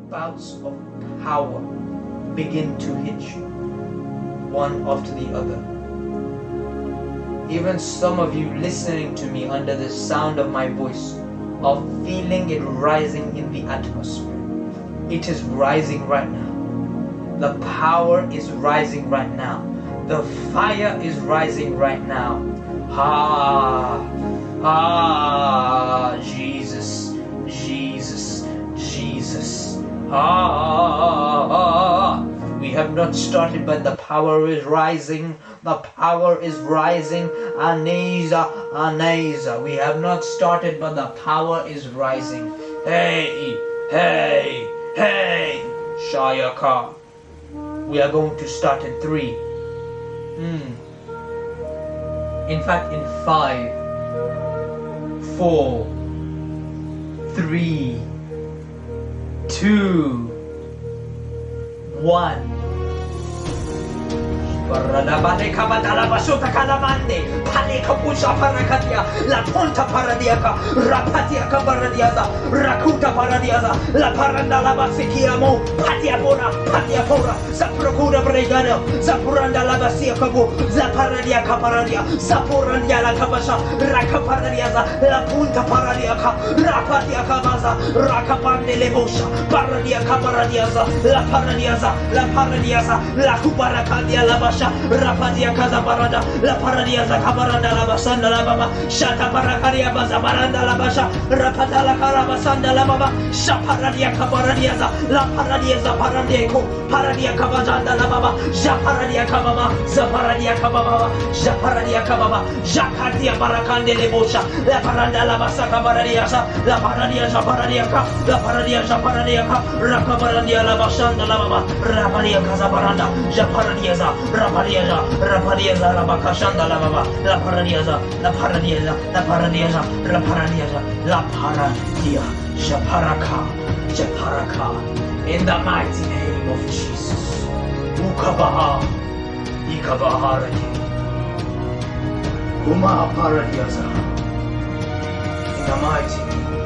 bouts of power begin to hit you, one after the other. Even some of you listening to me under the sound of my voice are feeling it rising in the atmosphere. It is rising right now. The power is rising right now. The fire is rising right now. Jesus, Jesus, Jesus. We have not started, but the power is rising. The power is rising. Aneza, Aneza. We have not started, but the power is rising. Hey, hey, hey. Shayaka. We are going to start in 3. In fact, in 5, 4, 3, 2, 1. Paradabane kabadala basuta kalamande pale kapusha parakatia la ponta paradiaka rapatia kabaradiaza rakuta paradiaza la paranda la basikiamo patia pora saprokura bregano zapuranda la basia kabu za paradia kaparadia sapurandia la kabasha rakaparadiaza la punta paradiaka rapatia kabaza rakapande lebosha paradia kabaradiaza la paradiaza la kubarakadia la Rapadia Casa Barada, La Paradia Zacabaranda La Basanda La Baba, Shata Paracaria Baza Baranda La Basha, Rapata La Carabasanda La Baba, Shaparadia Cabaradiaza, La Paradiaza Paradeco, Paradia Cabazanda La Baba, Japaradia Cababa, Zaparadia Cababa, Japaradia Cababa, Jacatia Baracande Lebosha, La Paranda La Basa Cabaradiaza, La Paradia Zaparadiaca, La Paradia Zaparadiaca, Racabarandia La Basanda La Baba, Rapadia Casabaranda, Japaradiaza. Rapadiaza, la Bacashanda, la Baba, la Paradiaza, la Paradia, Japaraka, in the mighty name of Jesus. Ukabaha, Ikabaharati, Uma Paradiaza, in the mighty name